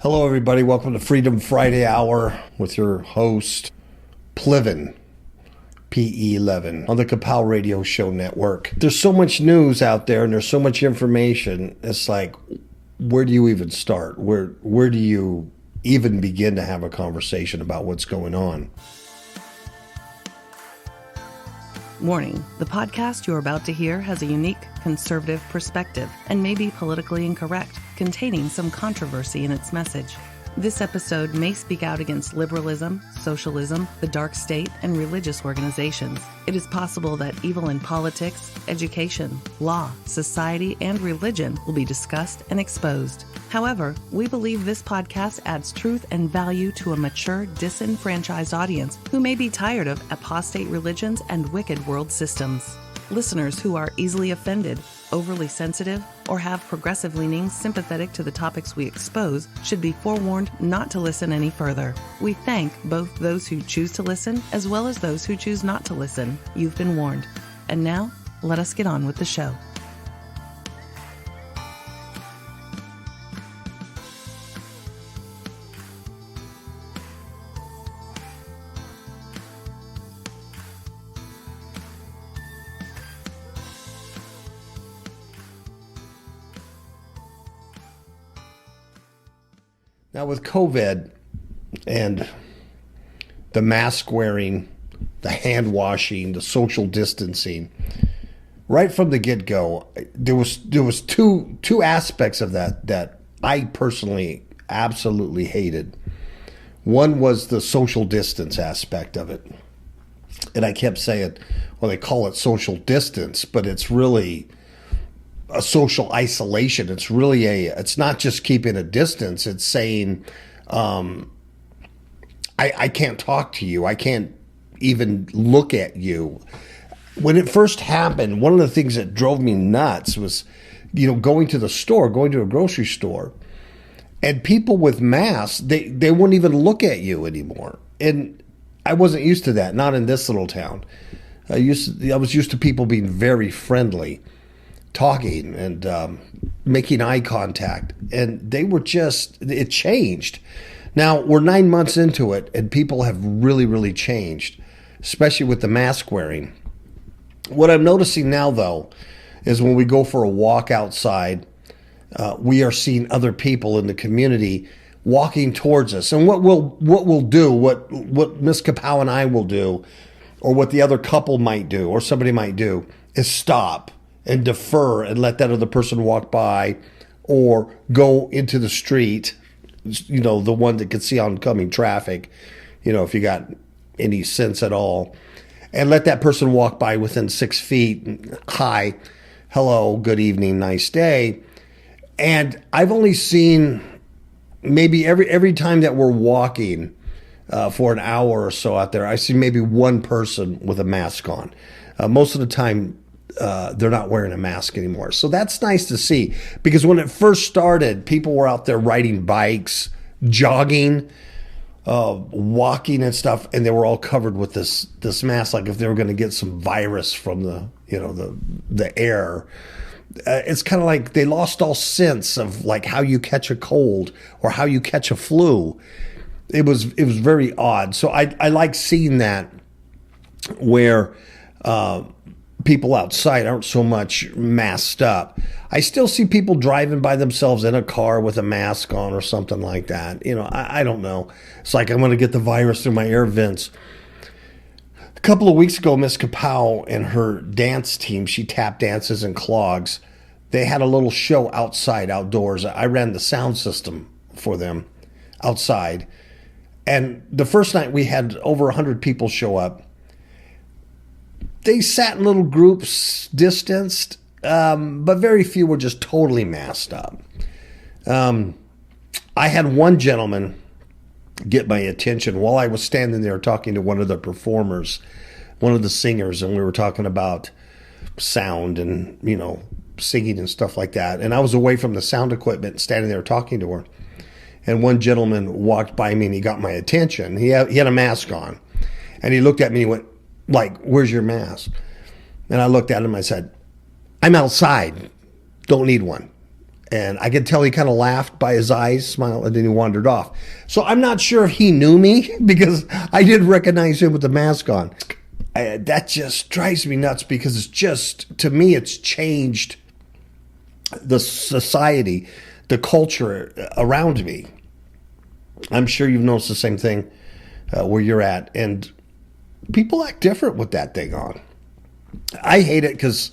Hello, everybody. Welcome to Freedom Friday Hour with your host, Plevin, P11, on the KAPOW Radio Show Network. There's so much news out there and there's so much information. It's like, where do you even start? Where do you even begin to have a conversation about what's going on? Warning, the podcast you're about to hear has a unique conservative perspective and may be politically incorrect, containing some controversy in its message. This episode may speak out against liberalism, socialism, the dark state, and religious organizations. It is possible that evil in politics, education, law, society, and religion will be discussed and exposed. However, we believe this podcast adds truth and value to a mature, disenfranchised audience who may be tired of apostate religions and wicked world systems. Listeners who are easily offended, overly sensitive, or have progressive leanings sympathetic to the topics we expose should be forewarned not to listen any further. We thank both those who choose to listen as well as those who choose not to listen. You've been warned. And now, let us get on with the show. Now, with COVID and the mask wearing, the hand washing, the social distancing, right from the get-go, there was two aspects of that I personally absolutely hated. One was the social distance aspect of it. And I kept saying, well, they call it social distance, but it's really a social isolation. It's not just keeping a distance. It's saying, I can't talk to you. I can't even look at you. When it first happened, one of the things that drove me nuts was, going to a grocery store, and people with masks, they wouldn't even look at you anymore. And I wasn't used to that, not in this little town. I was used to people being very friendly, talking and making eye contact, and it changed. Now we're 9 months into it, and people have really, really changed, especially with the mask wearing. What I'm noticing now, though, is when we go for a walk outside, we are seeing other people in the community walking towards us. And what we'll do, what Miss KAPOW and I will do, or what the other couple might do, or somebody might do, is stop and defer and let that other person walk by, or go into the street, the one that can see oncoming traffic, if you got any sense at all, and let that person walk by within 6 feet. Hi, hello, good evening, nice day. And I've only seen maybe every time that we're walking for an hour or so out there, I see maybe one person with a mask on. Most of the time, they're not wearing a mask anymore. So that's nice to see, because when it first started, people were out there riding bikes, jogging, walking and stuff, and they were all covered with this mask, like if they were going to get some virus from the air. It's kind of like they lost all sense of like how you catch a cold or how you catch a flu. It was very odd. So I like seeing that, where people outside aren't so much masked up. I still see people driving by themselves in a car with a mask on or something like that. I don't know. It's like I'm going to get the virus through my air vents. A couple of weeks ago, Miss KAPOW and her dance team, she tap dances and clogs. They had a little show outdoors. I ran the sound system for them outside. And the first night we had over 100 people show up. They sat in little groups, distanced, but very few were just totally masked up. I had one gentleman get my attention while I was standing there talking to one of the performers, one of the singers, and we were talking about sound and, singing and stuff like that. And I was away from the sound equipment, standing there talking to her. And one gentleman walked by me and he got my attention. He had a mask on. And he looked at me and he went, like, where's your mask? And I looked at him and I said, I'm outside. Don't need one. And I could tell he kind of laughed by his eyes, smiled, and then he wandered off. So I'm not sure if he knew me because I did recognize him with the mask on. That just drives me nuts because it's just, to me, it's changed the society, the culture around me. I'm sure you've noticed the same thing where you're at. And people act different with that thing on. I hate it because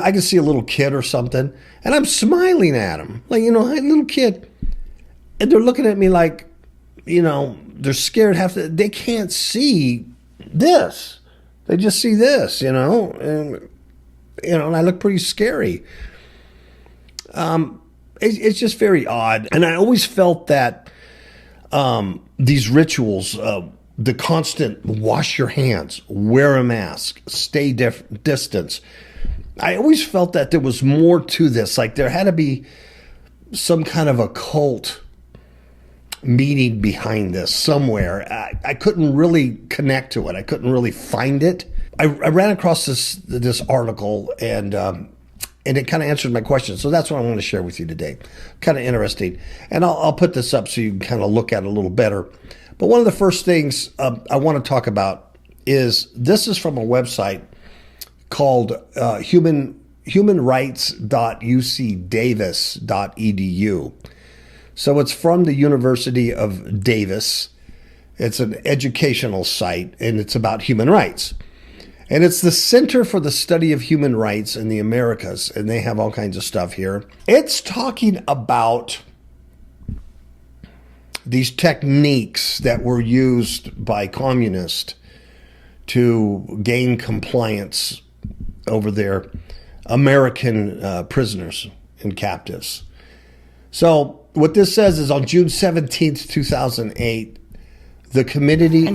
I can see a little kid or something, and I'm smiling at him. Like, hey, little kid. And they're looking at me like, they're scared. They can't see this. They just see this, and I look pretty scary. It's just very odd. And I always felt that these rituals, the constant wash your hands, wear a mask, stay distance. I always felt that there was more to this. Like there had to be some kind of occult meaning behind this somewhere. I couldn't really connect to it. I couldn't really find it. I ran across this article and it kind of answered my question. So that's what I want to share with you today. Kind of interesting. And I'll put this up so you can kind of look at it a little better. But one of the first things I want to talk about is this is from a website called humanrights.ucdavis.edu. So it's from the University of Davis. It's an educational site, and it's about human rights. And it's the Center for the Study of Human Rights in the Americas, and they have all kinds of stuff here. It's talking about these techniques that were used by communists to gain compliance over their American prisoners and captives. So what this says is on June 17th, 2008, the Committee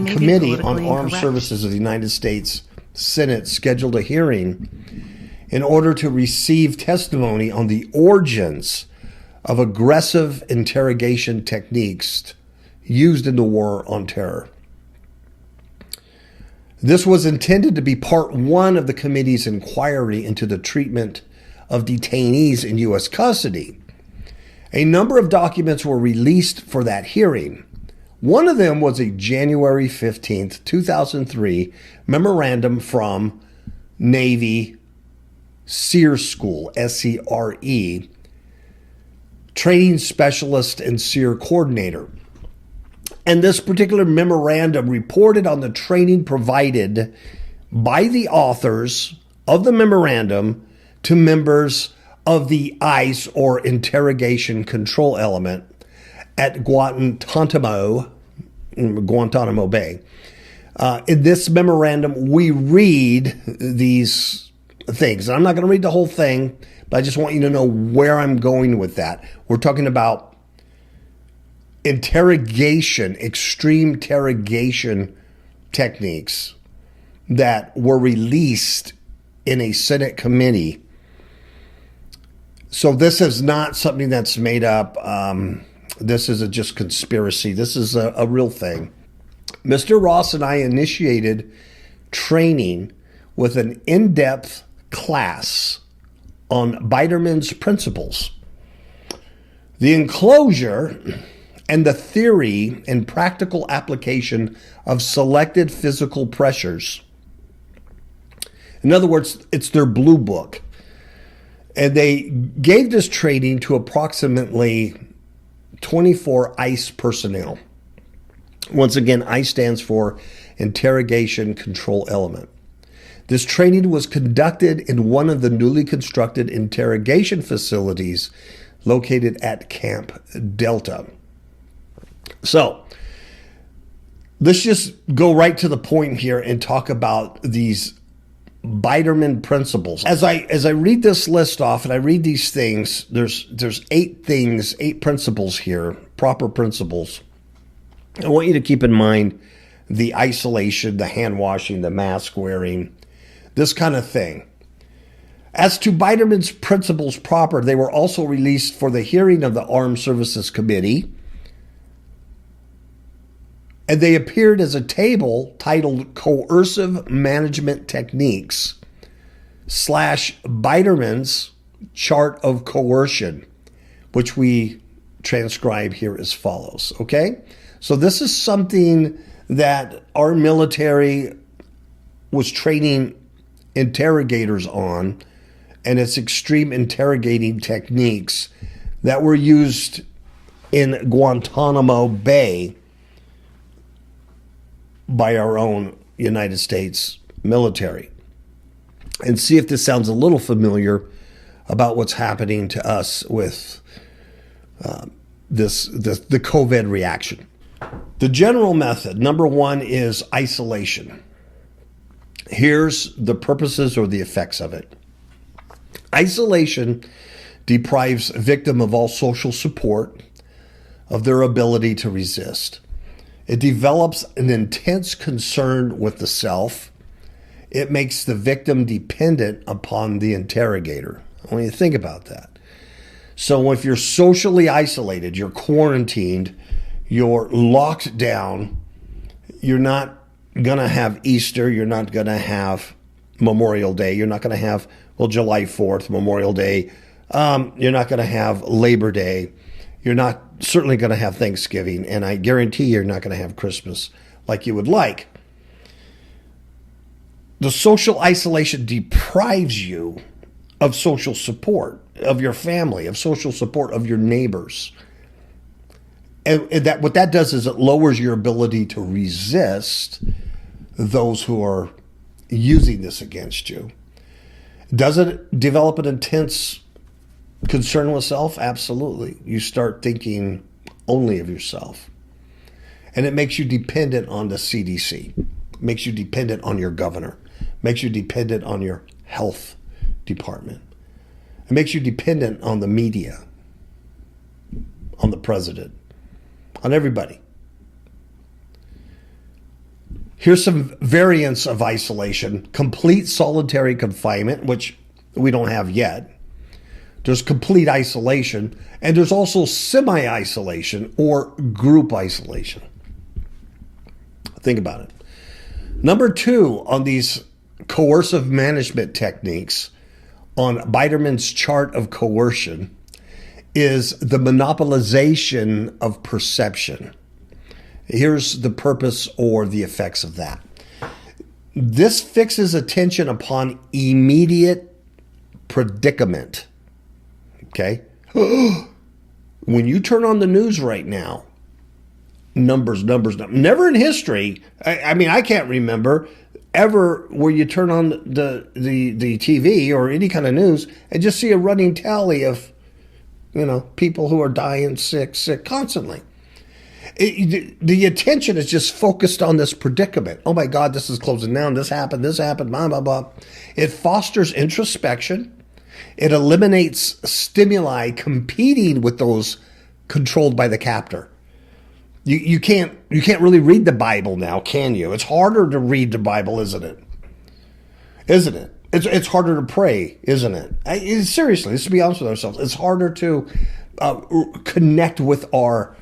on Armed Services of the United States Senate scheduled a hearing in order to receive testimony on the origins of aggressive interrogation techniques used in the war on terror. This was intended to be part one of the committee's inquiry into the treatment of detainees in U.S. custody. A number of documents were released for that hearing. One of them was a January 15th, 2003 memorandum from Navy SERE School, SCRE, Training Specialist and SERE Coordinator. And this particular memorandum reported on the training provided by the authors of the memorandum to members of the ICE, or Interrogation Control Element, at Guantanamo Bay. In this memorandum, we read these things. And I'm not going to read the whole thing, but I just want you to know where I'm going with that. We're talking about extreme interrogation techniques that were released in a Senate committee. So this is not something that's made up. This isn't just conspiracy. This is a real thing. Mr. Ross and I initiated training with an in-depth class on Biderman's principles. The enclosure and the theory and practical application of selected physical pressures. In other words, it's their blue book. And they gave this training to approximately 24 ICE personnel. Once again, ICE stands for Interrogation Control Element. This training was conducted in one of the newly constructed interrogation facilities located at Camp Delta. So let's just go right to the point here and talk about these Biderman principles. As I read this list off and I read these things, there's 8 principles here, proper principles. I want you to keep in mind the isolation, the hand washing, the mask wearing, this kind of thing. As to Biderman's principles proper, they were also released for the hearing of the Armed Services Committee. And they appeared as a table titled Coercive Management Techniques / Biderman's Chart of Coercion. which we transcribe here as follows, okay? So this is something that our military was training interrogators on, and it's extreme interrogating techniques that were used in Guantanamo Bay by our own United States military. And see if this sounds a little familiar about what's happening to us with the COVID reaction. The general method, number one, is isolation. Here's the purposes or the effects of it. Isolation deprives a victim of all social support, of their ability to resist. It develops an intense concern with the self. It makes the victim dependent upon the interrogator. I want you to think about that. So if you're socially isolated, you're quarantined, you're locked down, you're not going to have Easter, you're not going to have Memorial Day, you're not going to have, July 4th, Memorial Day, you're not going to have Labor Day, you're not certainly going to have Thanksgiving, and I guarantee you're not going to have Christmas like you would like. The social isolation deprives you of social support of your family, of social support of your neighbors. And that what that does is it lowers your ability to resist those who are using this against you. Does it develop an intense concern with self? Absolutely. You start thinking only of yourself. And it makes you dependent on the CDC, makes you dependent on your governor, makes you dependent on your health department. It makes you dependent on the media, on the president, on everybody. Here's some variants of isolation. Complete solitary confinement, which we don't have yet. There's complete isolation, and there's also semi-isolation or group isolation. Think about it. Number two on these coercive management techniques on Biderman's chart of coercion is the monopolization of perception. Here's the purpose or the effects of that. This fixes attention upon immediate predicament. Okay? When you turn on the news right now, numbers. Never in history, I can't remember ever where you turn on the TV or any kind of news and just see a running tally of, people who are dying sick constantly. The attention is just focused on this predicament. Oh my God, this is closing down. This happened, blah, blah, blah. It fosters introspection. It eliminates stimuli competing with those controlled by the captor. You can't really read the Bible now, can you? It's harder to read the Bible, isn't it? Isn't it? It's harder to pray, isn't it? Seriously, let's be honest with ourselves. It's harder to connect with our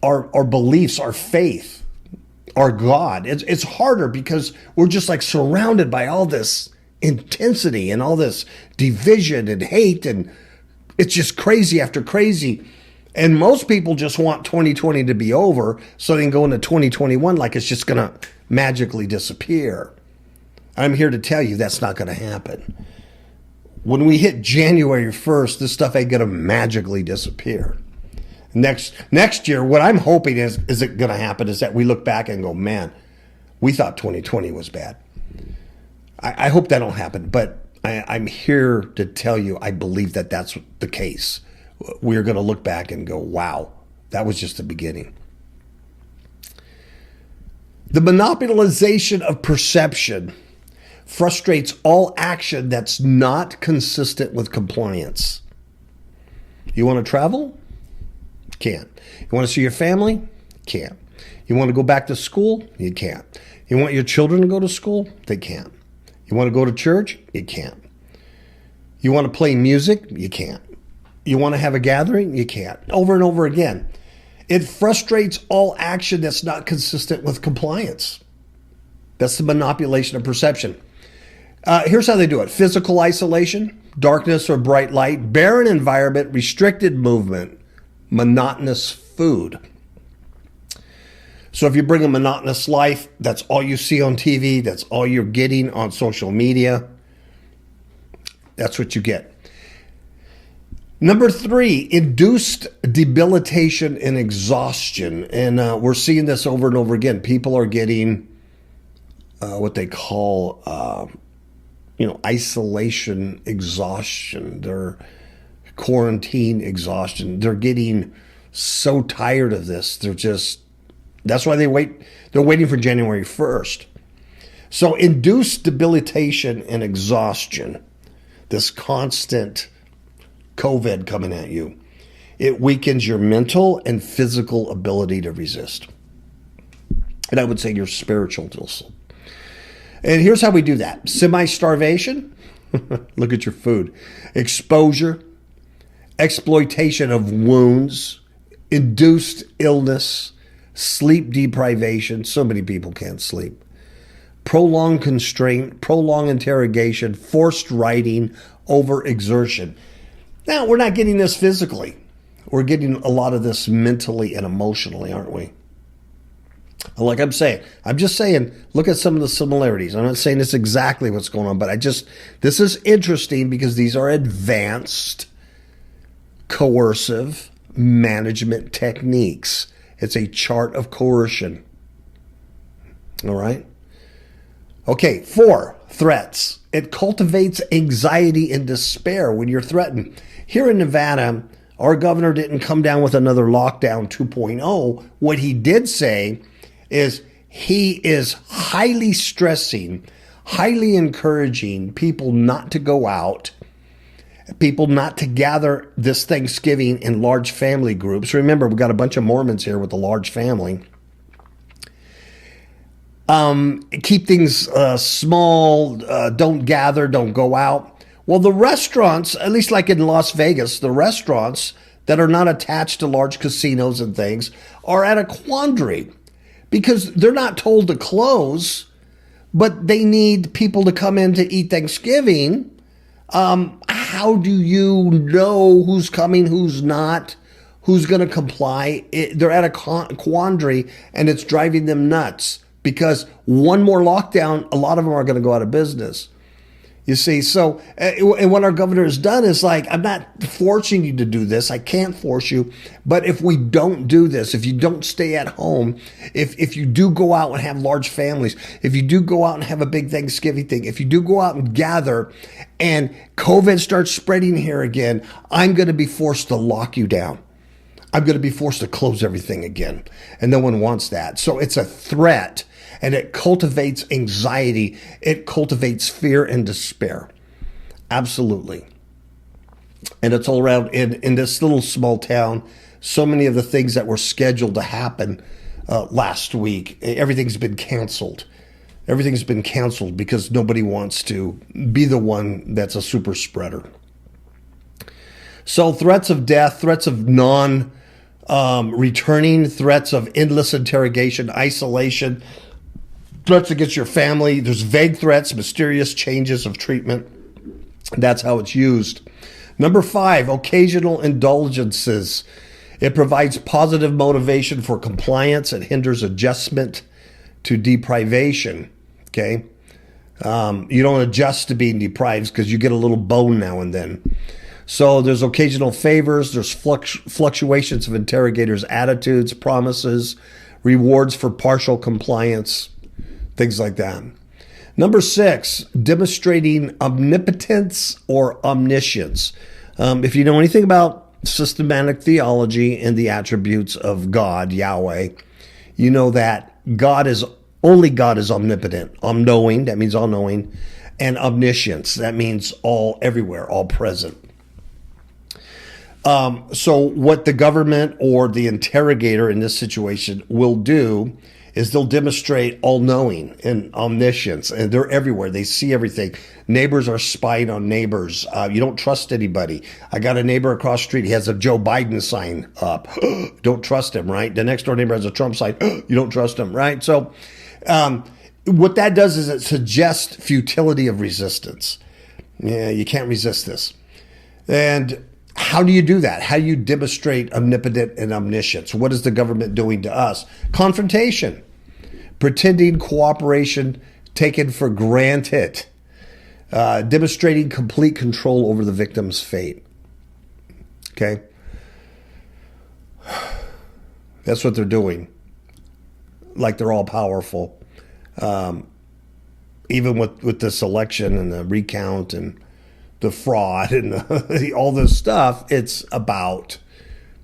beliefs, our faith, our God. It's harder because we're just like surrounded by all this intensity and all this division and hate, and it's just crazy after crazy. And most people just want 2020 to be over so they can go into 2021 like it's just going to magically disappear. I'm here to tell you that's not going to happen. When we hit January 1st, this stuff ain't going to magically disappear. Next year, what I'm hoping is it going to happen is that we look back and go, man, we thought 2020 was bad. I hope that don't happen, but I'm here to tell you I believe that that's the case. We're going to look back and go, wow, that was just the beginning. The monopolization of perception frustrates all action that's not consistent with compliance. You want to travel? Can't. You want to see your family? Can't. You want to go back to school? You can't. You want your children to go to school? They can't. You want to go to church? You can't. You want to play music? You can't. You want to have a gathering? You can't. Over and over again. It frustrates all action that's not consistent with compliance. That's the manipulation of perception. Here's how they do it. Physical isolation, darkness or bright light, barren environment, restricted movement, monotonous food. So if you bring a monotonous life, that's all you see on TV, that's all you're getting on social media, that's what you get. Number 3, induced debilitation and exhaustion. And we're seeing this over and over again. People are getting what they call, isolation exhaustion. They're quarantine exhaustion. They're getting so tired of this. That's why they're waiting for January 1st. So induced debilitation and exhaustion, this constant COVID coming at you, it weakens your mental and physical ability to resist. And I would say your spiritual also. And here's how we do that. Semi-starvation, look at your food. Exposure, exploitation of wounds, induced illness, sleep deprivation. So many people can't sleep. Prolonged constraint, prolonged interrogation, forced writing, overexertion. Now, we're not getting this physically. We're getting a lot of this mentally and emotionally, aren't we? Like I'm just saying, look at some of the similarities. I'm not saying it's exactly what's going on, but this is interesting because these are advanced, coercive management techniques. It's a chart of coercion. All right? Okay, 4, threats. It cultivates anxiety and despair when you're threatened. Here in Nevada, our governor didn't come down with another lockdown 2.0. What he did say is he is highly stressing, highly encouraging people not to go out, people not to gather this Thanksgiving in large family groups. Remember, we've got a bunch of Mormons here with a large family. Keep things small, don't gather, don't go out. Well, the restaurants, at least like in Las Vegas, the restaurants that are not attached to large casinos and things are at a quandary because they're not told to close, but they need people to come in to eat Thanksgiving. How do you know who's coming, who's not, who's going to comply? They're at a quandary, and it's driving them nuts because one more lockdown, a lot of them are going to go out of business. You see, so, and what our governor has done is like, I'm not forcing you to do this. I can't force you. But if we don't do this, if you don't stay at home, if you do go out and have large families, if you do go out and have a big Thanksgiving thing, if you do go out and gather and COVID starts spreading here again, I'm going to be forced to lock you down. I'm going to be forced to close everything again. And no one wants that. So it's a threat. And it cultivates anxiety. It cultivates fear and despair. Absolutely. And it's all around in this little small town. So many of the things that were scheduled to happen last week, everything's been canceled. Everything's been canceled because nobody wants to be the one that's a super spreader. So threats of death, threats of returning, threats of endless interrogation, isolation, threats against your family. There's vague threats, mysterious changes of treatment. That's how it's used. Number 5, occasional indulgences. It provides positive motivation for compliance. It hinders adjustment to deprivation. Okay? You don't adjust to being deprived because you get a little bone now and then. So there's occasional favors. There's fluctuations of interrogators' attitudes, promises, rewards for partial compliance, things like that. Number 6, demonstrating omnipotence or omniscience. If you know anything about systematic theology and the attributes of God, Yahweh, you know that only God is omnipotent. All-knowing, that means all-knowing, and omniscience, that means all everywhere, all present. So what the government or the interrogator in this situation will do is they'll demonstrate all-knowing and omniscience, and they're everywhere. They see everything. Neighbors are spying on neighbors. You don't trust anybody. I got a neighbor across the street. He has a Joe Biden sign up. Don't trust him, right? The next door neighbor has a Trump sign. You don't trust him, right? So what that does is it suggests futility of resistance. Yeah, you can't resist this. And how do you do that? How do you demonstrate omnipotent and omniscience? What is the government doing to us? Confrontation, pretending cooperation taken for granted, demonstrating complete control over the victim's fate. Okay? That's what they're doing. Like they're all powerful. Even with this election and the recount and the fraud and all this stuff, it's about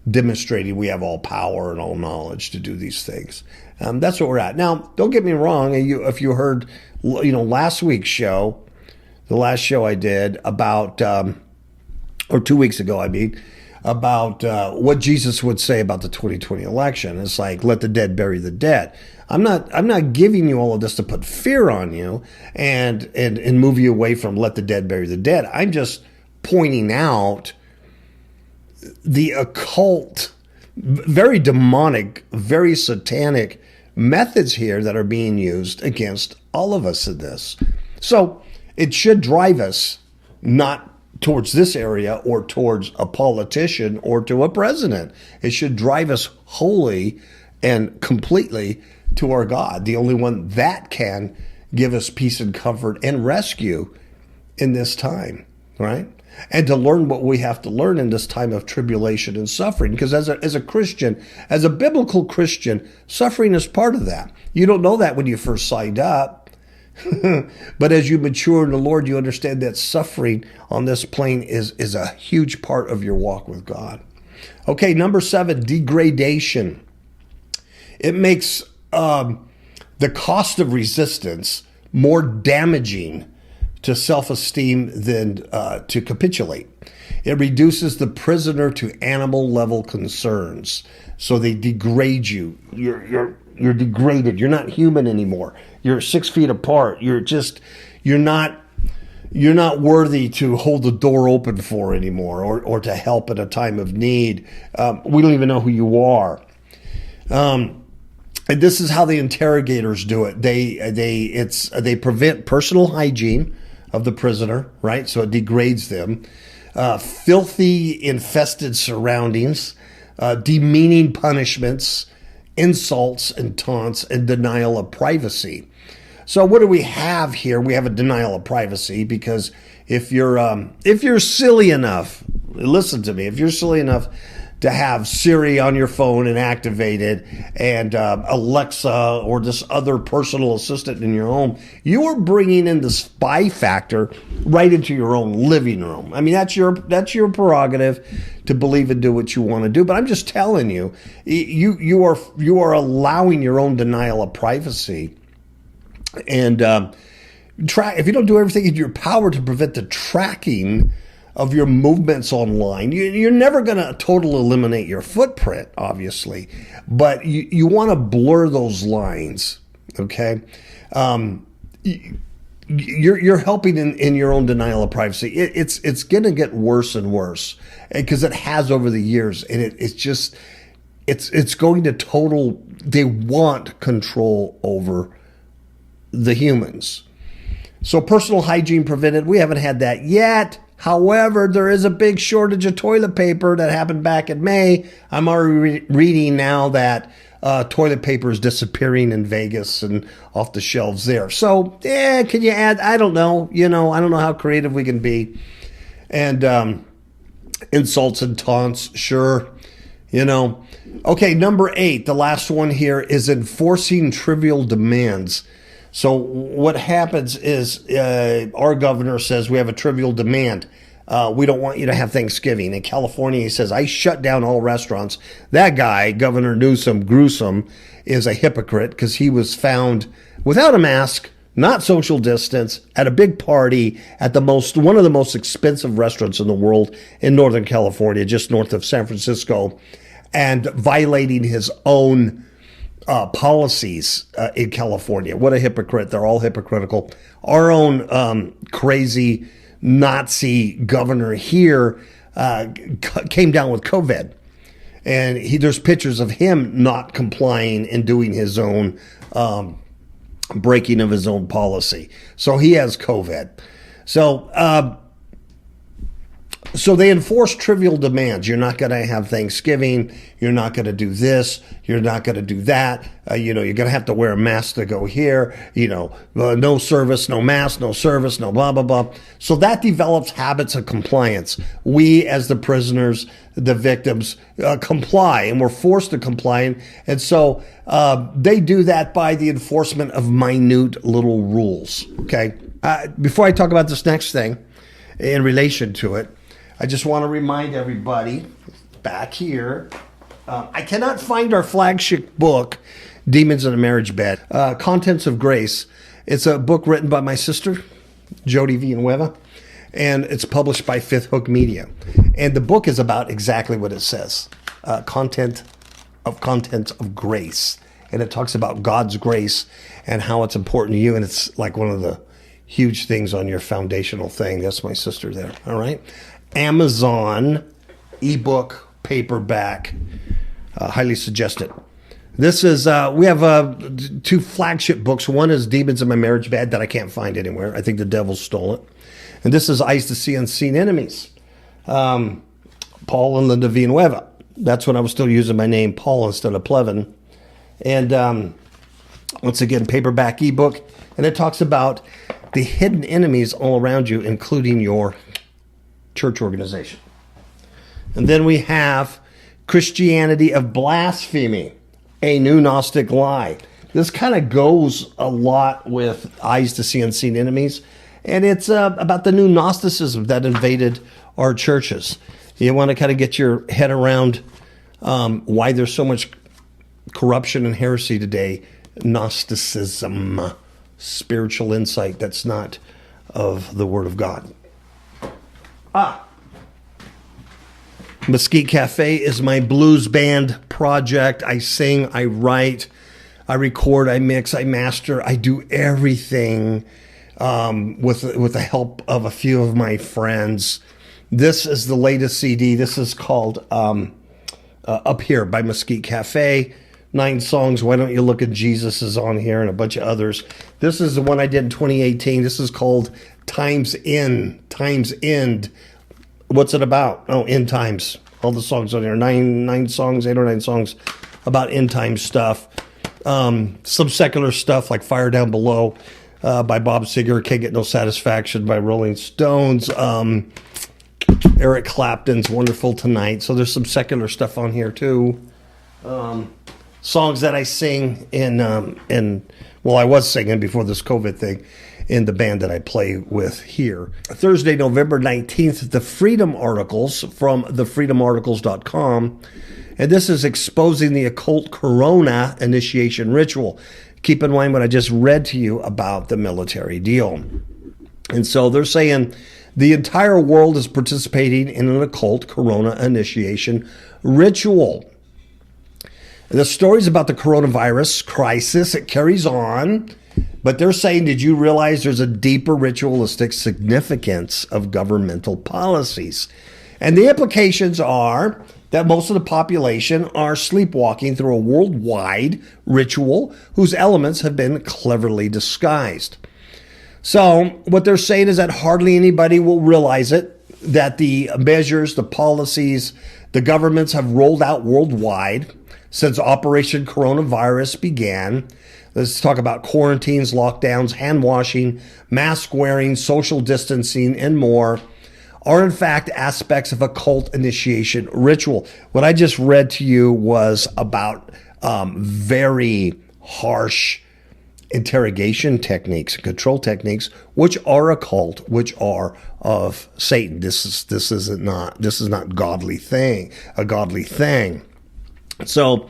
demonstrating we have all power and all knowledge to do these things. That's what we're at. Now, don't get me wrong. If you heard, last week's show, the last show I did about, or 2 weeks ago, about what Jesus would say about the 2020 election. It's like, let the dead bury the dead. I'm not giving you all of this to put fear on you and move you away from let the dead bury the dead. I'm just pointing out the occult, very demonic, very satanic methods here that are being used against all of us in this. So it should drive us not towards this area or towards a politician or to a president. It should drive us wholly and completely to our God, the only one that can give us peace and comfort and rescue in this time, right? And to learn what we have to learn in this time of tribulation and suffering. Because as a Christian, as a biblical Christian, suffering is part of that. You don't know that when you first signed up. But as you mature in the Lord, you understand that suffering on this plane is a huge part of your walk with God. Okay, number 7, degradation. It makes the cost of resistance more damaging to self-esteem than to capitulate. It reduces the prisoner to animal-level concerns. So they degrade you. You're degraded. You're not human anymore. You're 6 feet apart. You're not worthy to hold the door open for anymore or to help at a time of need. We don't even know who you are. And this is how the interrogators do it. They prevent personal hygiene of the prisoner, right? So it degrades them. Filthy, infested surroundings, demeaning punishments, insults and taunts, and denial of privacy. So what do we have here? We have a denial of privacy because if you're silly enough, listen to me, if you're silly enough to have Siri on your phone and activated and Alexa or this other personal assistant in your home, you are bringing in the spy factor right into your own living room. I mean, that's your prerogative to believe and do what you want to do. But I'm just telling you, you are allowing your own denial of privacy. And if you don't do everything in your power to prevent the tracking of your movements online, you're never going to totally eliminate your footprint, obviously, but you want to blur those lines, okay? You're helping in your own denial of privacy. It's going to get worse and worse because it has over the years, and it's going to they want control over the humans. So personal hygiene prevented, we haven't had that yet. However, there is a big shortage of toilet paper that happened back in May. I'm already reading now that toilet paper is disappearing in Vegas and off the shelves there. So, can you add? I don't know. I don't know how creative we can be. And insults and taunts, sure. Okay, number 8, the last one here is enforcing trivial demands. So what happens is our governor says we have a trivial demand. We don't want you to have Thanksgiving. In California, he says, I shut down all restaurants. That guy, Governor Newsom, is a hypocrite because he was found without a mask, not social distance, at a big party at one of the most expensive restaurants in the world in Northern California, just north of San Francisco, and violating his own policies in California. What a hypocrite. They're all hypocritical. Our own crazy Nazi governor here came down with COVID. And there's pictures of him not complying and doing his own breaking of his own policy. So he has COVID. So So they enforce trivial demands. You're not going to have Thanksgiving. You're not going to do this. You're not going to do that. You're going to have to wear a mask to go here. No service, no mask, no service, no blah, blah, blah. So that develops habits of compliance. We, as the prisoners, the victims, comply, and we're forced to comply. And so they do that by the enforcement of minute little rules. Okay. Before I talk about this next thing in relation to it, I just want to remind everybody back here, I cannot find our flagship book, Demons in a Marriage Bed, Contents of Grace. It's a book written by my sister, Jody Villanueva, and it's published by Fifth Hook Media. And the book is about exactly what it says, Contents of Grace. And it talks about God's grace and how it's important to you. And it's like one of the huge things on your foundational thing. That's my sister there. All right. Amazon, ebook, paperback, highly suggested. This is, we have two flagship books. One is Demons in My Marriage Bed that I can't find anywhere. I think the devil stole it. And this is Eyes to See Unseen Enemies. Paul and Linda Villanueva. That's when I was still using my name, Paul, instead of Plevin. And once again, paperback ebook. And it talks about the hidden enemies all around you, including your church organization. And then we have Christianity of Blasphemy, a new Gnostic lie. This kind of goes a lot with Eyes to See Unseen Enemies. And it's about the new Gnosticism that invaded our churches. You want to kind of get your head around why there's so much corruption and heresy today. Gnosticism, spiritual insight that's not of the Word of God. Mesquite Cafe is my blues band project. I sing, I write, I record, I mix, I master. I do everything with the help of a few of my friends. This is the latest CD. This is called Up Here by Mesquite Cafe. 9 songs. Why Don't You Look at Jesus is on here, and a bunch of others. This is the one I did in 2018. This is called Times End. What's it about? Oh, end times. All the songs on there. 9 songs, 8 or 9 songs about end time stuff. Some secular stuff like Fire Down Below by Bob Seger. Can't Get No Satisfaction by Rolling Stones. Eric Clapton's Wonderful Tonight. So there's some secular stuff on here too. Songs that I sing I was singing before this COVID thing in the band that I play with here. Thursday, November 19th, the Freedom Articles from thefreedomarticles.com. And this is exposing the occult corona initiation ritual. Keep in mind what I just read to you about the military deal. And so they're saying the entire world is participating in an occult corona initiation ritual. The stories about the coronavirus crisis, it carries on, but they're saying, did you realize there's a deeper ritualistic significance of governmental policies? And the implications are that most of the population are sleepwalking through a worldwide ritual whose elements have been cleverly disguised. So what they're saying is that hardly anybody will realize it, that the measures, the policies, the governments have rolled out worldwide since Operation Coronavirus began. Let's talk about quarantines, lockdowns, hand washing, mask wearing, social distancing, and more are in fact aspects of a cult initiation ritual. What I just read to you was about very harsh interrogation techniques, control techniques, which are occult, which are of Satan. This is not godly thing, a godly thing. So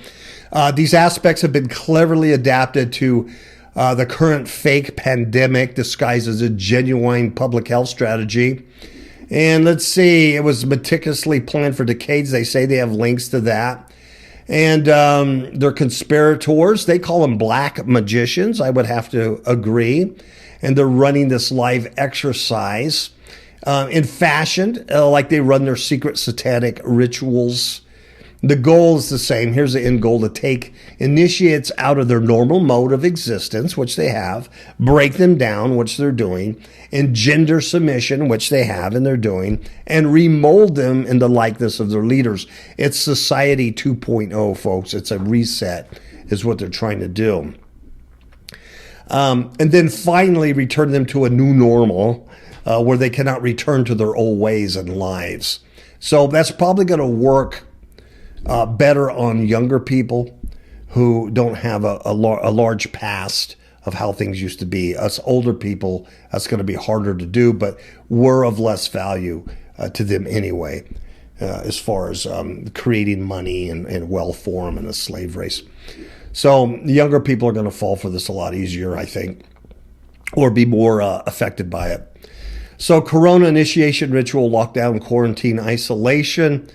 these aspects have been cleverly adapted to the current fake pandemic disguised as a genuine public health strategy. And let's see, it was meticulously planned for decades. They say they have links to that. And they're conspirators. They call them black magicians. I would have to agree. And they're running this live exercise in fashion like they run their secret satanic rituals. The goal is the same. Here's the end goal: to take initiates out of their normal mode of existence, which they have, break them down, which they're doing, engender submission, which they have and they're doing, and remold them in the likeness of their leaders. It's Society 2.0, folks. It's a reset, is what they're trying to do. And then finally return them to a new normal where they cannot return to their old ways and lives. So that's probably going to work better on younger people who don't have a large past of how things used to be. Us older people, that's going to be harder to do, but we're of less value to them anyway, as far as creating money and wealth for them in a slave race. So the younger people are going to fall for this a lot easier, I think, or be more affected by it. So corona initiation ritual, lockdown, quarantine, isolation.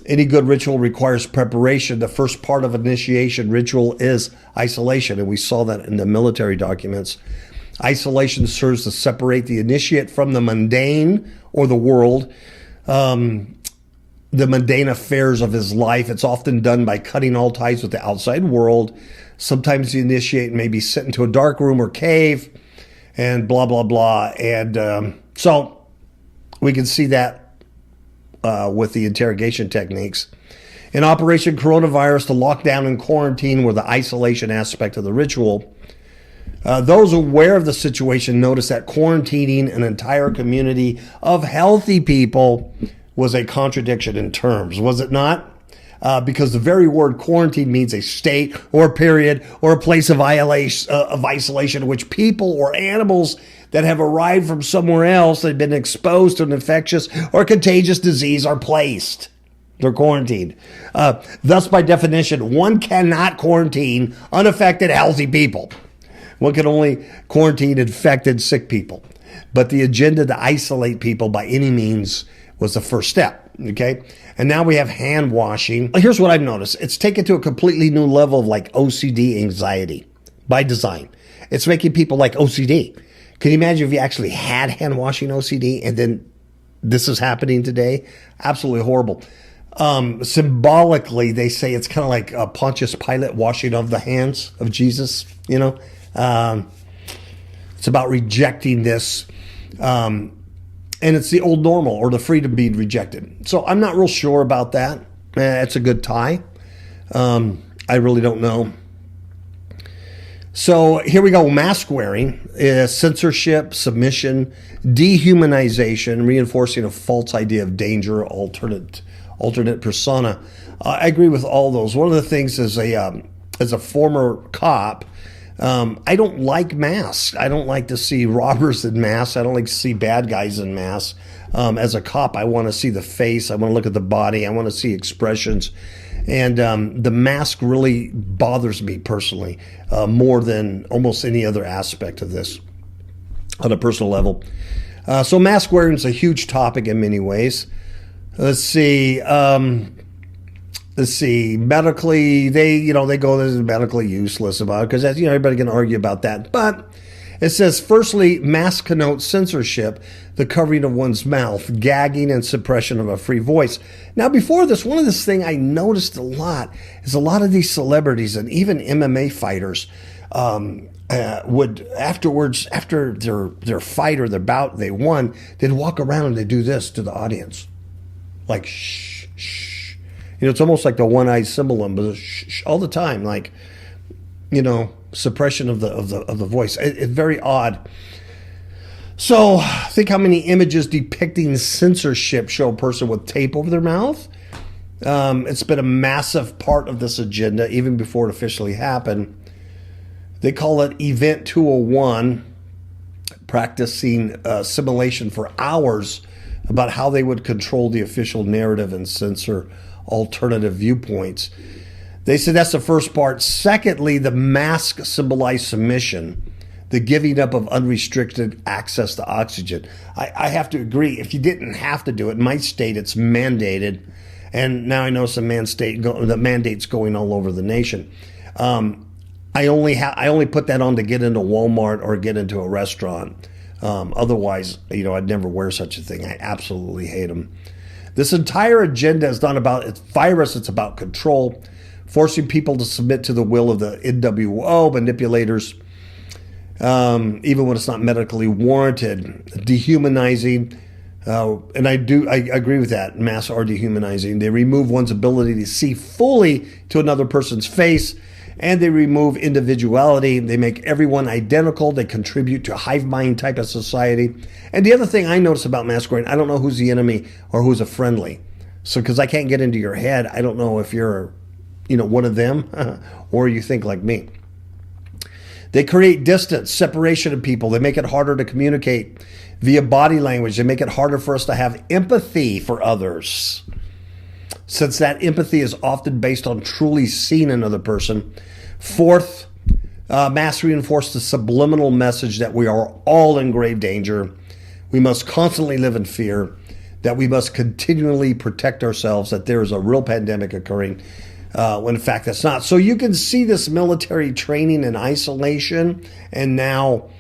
Any good ritual requires preparation. The first part of initiation ritual is isolation, and we saw that in the military documents. Isolation serves to separate the initiate from the mundane or the world, the mundane affairs of his life. It's often done by cutting all ties with the outside world. Sometimes the initiate may be sent into a dark room or cave, and blah, blah, blah. And so we can see that with the interrogation techniques. In Operation Coronavirus, the lockdown and quarantine were the isolation aspect of the ritual. Those aware of the situation noticed that quarantining an entire community of healthy people was a contradiction in terms, was it not? Because the very word quarantine means a state or a period or a place of isolation in which people or animals that have arrived from somewhere else that have been exposed to an infectious or contagious disease are placed. They're quarantined. Thus, by definition, one cannot quarantine unaffected, healthy people. One can only quarantine infected, sick people. But the agenda to isolate people by any means was the first step, okay? And now we have hand washing. Here's what I've noticed. It's taken to a completely new level of like OCD anxiety by design. It's making people like OCD. Can you imagine if you actually had hand washing OCD and then this is happening today? Absolutely horrible. Symbolically, they say it's kind of like Pontius Pilate washing of the hands of Jesus, you know. It's about rejecting this. And it's the old normal or the freedom being rejected. So I'm not real sure about that. It's a good tie. I really don't know. So here we go. Mask wearing is censorship, submission, dehumanization, reinforcing a false idea of danger, alternate persona. I agree with all those. One of the things as a former cop, I don't like masks. I don't like to see robbers in masks. I don't like to see bad guys in masks. As a cop, I want to see the face. I want to look at the body. I want to see expressions. And the mask really bothers me personally more than almost any other aspect of this on a personal level. So mask wearing is a huge topic in many ways. Let's see. Medically, they go, this is medically useless about it because everybody can argue about that. But it says, firstly, mask connotes censorship, the covering of one's mouth, gagging, and suppression of a free voice. Now, before this, one of this thing I noticed a lot is a lot of these celebrities and even MMA fighters would afterwards, after their fight or their bout they won, they'd walk around and they'd do this to the audience, like shh, shh. It's almost like the one-eyed symbolism, but shh, all the time, like, suppression of the voice. It's very odd. So think how many images depicting censorship show a person with tape over their mouth. It's been a massive part of this agenda even before it officially happened. They call it Event 201, practicing simulation for hours about how they would control the official narrative and censor alternative viewpoints. They said that's the first part. Secondly, the mask symbolized submission, the giving up of unrestricted access to oxygen. I have to agree. If you didn't have to do it, in my state, it's mandated. And now I know some the mandates going all over the nation. I only put that on to get into Walmart or get into a restaurant. Otherwise, I'd never wear such a thing. I absolutely hate them. This entire agenda is not about its virus, it's about control, forcing people to submit to the will of the NWO manipulators, even when it's not medically warranted, dehumanizing. And I agree with that. Masks are dehumanizing. They remove one's ability to see fully to another person's face, and they remove individuality. They make everyone identical. They contribute to a hive mind type of society. And the other thing I notice about mask wearing, I don't know who's the enemy or who's a friendly. So because I can't get into your head, I don't know if you're, one of them or you think like me. They create distance, separation of people. They make it harder to communicate via body language. They make it harder for us to have empathy for others, since that empathy is often based on truly seeing another person. Fourth, masks reinforce the subliminal message that we are all in grave danger. We must constantly live in fear, that we must continually protect ourselves, that there is a real pandemic occurring, when in fact that's not. So you can see this military training and isolation, and now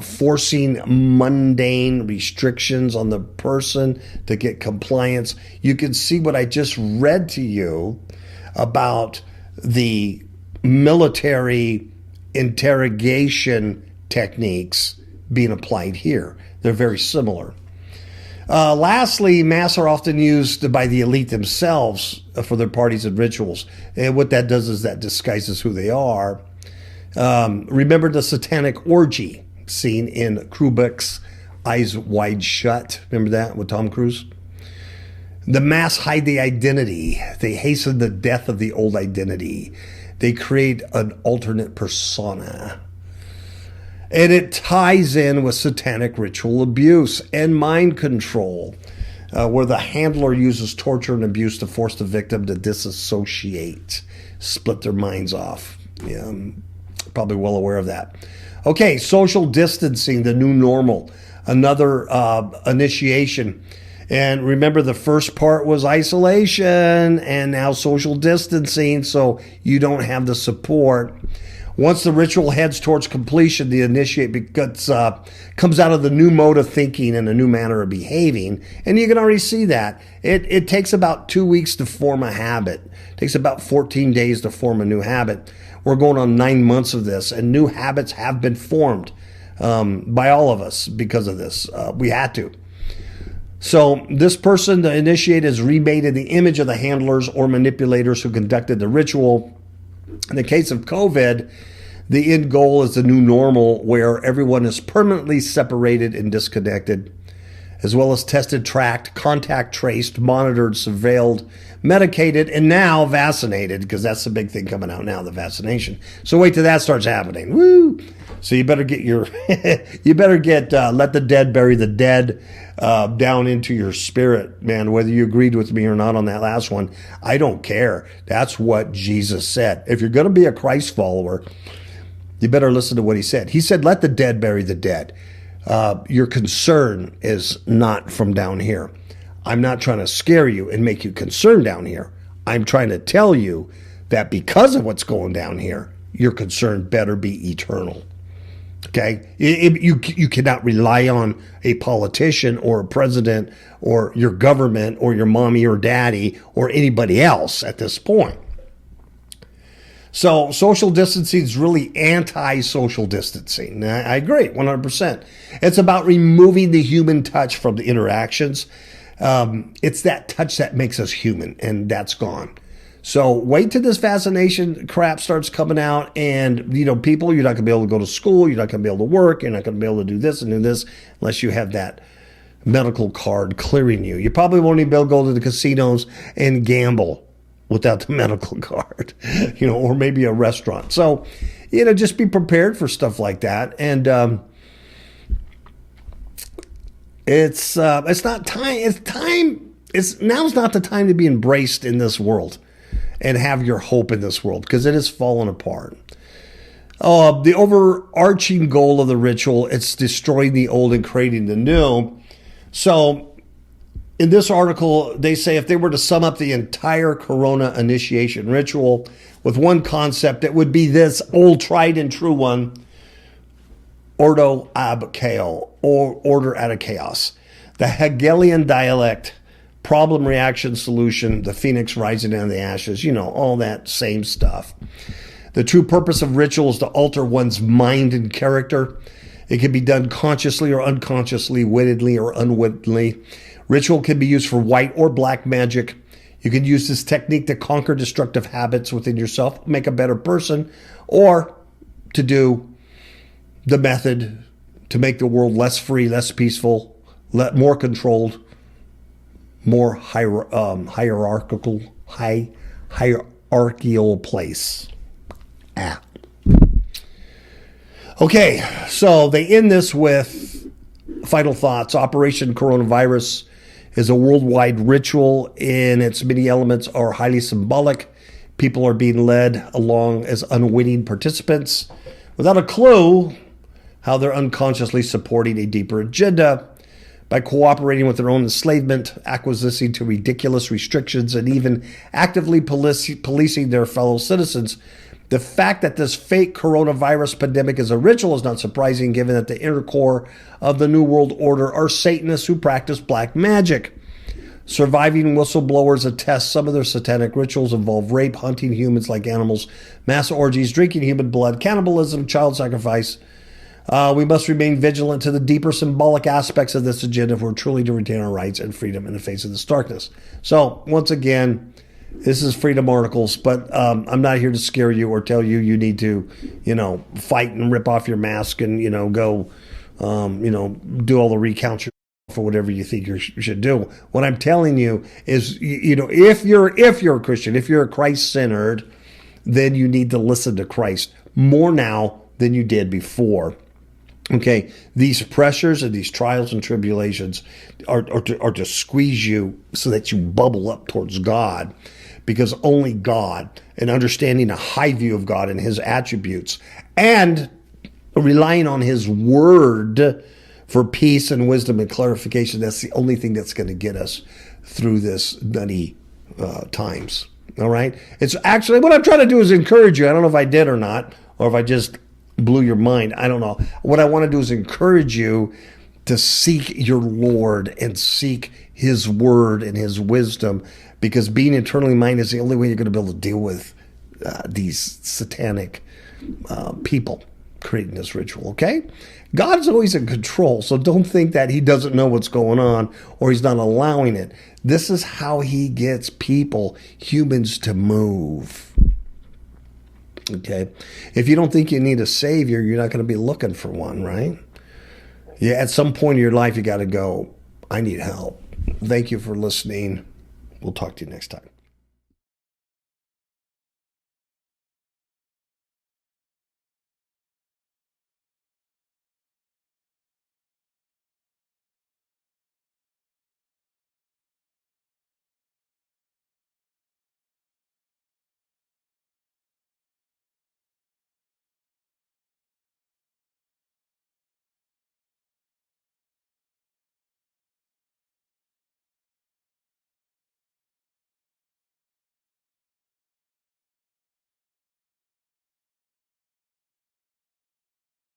forcing mundane restrictions on the person to get compliance. You can see what I just read to you about the military interrogation techniques being applied here. They're very similar. Lastly, masks are often used by the elite themselves for their parties and rituals. And what that does is that disguises who they are. Remember the Satanic orgy scene in Kubrick's Eyes Wide Shut? Remember that with Tom Cruise? The masks hide the identity. They hasten the death of the old identity. They create an alternate persona. And it ties in with satanic ritual abuse and mind control, where the handler uses torture and abuse to force the victim to disassociate, split their minds off. Yeah, I'm probably well aware of that. Okay, social distancing, the new normal, another initiation. And remember, the first part was isolation and now social distancing, so you don't have the support. Once the ritual heads towards completion, the initiate comes out of the new mode of thinking and a new manner of behaving. And you can already see that. It takes about 2 weeks to form a habit. It takes about 14 days to form a new habit. We're going on 9 months of this, and new habits have been formed by all of us because of this. We had to. So this person, the initiate, is remade in the image of the handlers or manipulators who conducted the ritual. In the case of COVID, the end goal is the new normal, where everyone is permanently separated and disconnected, as well as tested, tracked, contact traced, monitored, surveilled, medicated, and now vaccinated, because that's the big thing coming out now, the vaccination. So wait till that starts happening. Woo! So you better get let the dead bury the dead down into your spirit, man. Whether you agreed with me or not on that last one, I don't care. That's what Jesus said. If you're going to be a Christ follower, you better listen to what he said. He said, let the dead bury the dead. Your concern is not from down here. I'm not trying to scare you and make you concerned down here. I'm trying to tell you that because of what's going down here, your concern better be eternal. Okay? You cannot rely on a politician or a president or your government or your mommy or daddy or anybody else at this point. So social distancing is really anti-social distancing. I agree, 100%. It's about removing the human touch from the interactions. It's that touch that makes us human, and that's gone. So wait till this vaccination crap starts coming out, and people, you're not going to be able to go to school, you're not going to be able to work, you're not going to be able to do this and do this unless you have that medical card clearing you. You probably won't even be able to go to the casinos and gamble without the medical card, or maybe a restaurant. So, just be prepared for stuff like that. And it's not time. It's time. Now's not the time to be embraced in this world and have your hope in this world, because it has fallen apart. The overarching goal of the ritual, it's destroying the old and creating the new. So in this article, they say if they were to sum up the entire Corona initiation ritual with one concept, it would be this old tried and true one: ordo ab chaos, or order out of chaos. The Hegelian dialect problem, reaction, solution, the phoenix rising out of the ashes, all that same stuff. The true purpose of ritual is to alter one's mind and character. It can be done consciously or unconsciously, wittedly or unwittingly. Ritual can be used for white or black magic. You can use this technique to conquer destructive habits within yourself, make a better person, or to do the method to make the world less free, less peaceful, more controlled, more hierarchical place. Okay, so they end this with final thoughts. Operation Coronavirus is a worldwide ritual, and its many elements are highly symbolic. People are being led along as unwitting participants without a clue how they're unconsciously supporting a deeper agenda by cooperating with their own enslavement, acquiescing to ridiculous restrictions, and even actively policing their fellow citizens. The fact that this fake coronavirus pandemic is a ritual is not surprising, given that the inner core of the New World Order are Satanists who practice black magic. Surviving whistleblowers attest some of their satanic rituals involve rape, hunting humans like animals, mass orgies, drinking human blood, cannibalism, child sacrifice. We must remain vigilant to the deeper symbolic aspects of this agenda if we're truly to retain our rights and freedom in the face of this darkness. So, once again, this is Freedom Articles, but I'm not here to scare you or tell you you need to, fight and rip off your mask and, go, do all the recounts for whatever you think you should do. What I'm telling you is, if you're a Christian, if you're a Christ-centered, then you need to listen to Christ more now than you did before. Okay, these pressures and these trials and tribulations are to squeeze you so that you bubble up towards God, because only God, and understanding a high view of God and his attributes, and relying on his word for peace and wisdom and clarification, that's the only thing that's going to get us through this nutty times. All right? It's actually, what I'm trying to do is encourage you. I don't know if I did or not, or if I just blew your mind. I don't know. What I want to do is encourage you to seek your Lord and seek his word and his wisdom, because being eternally minded is the only way you're going to be able to deal with these satanic people creating this ritual, okay? God's always in control, so don't think that he doesn't know what's going on or he's not allowing it. This is how he gets people, humans, to move. Okay? If you don't think you need a savior, you're not going to be looking for one, right? Yeah, at some point in your life, you got to go, I need help. Thank you for listening. We'll talk to you next time.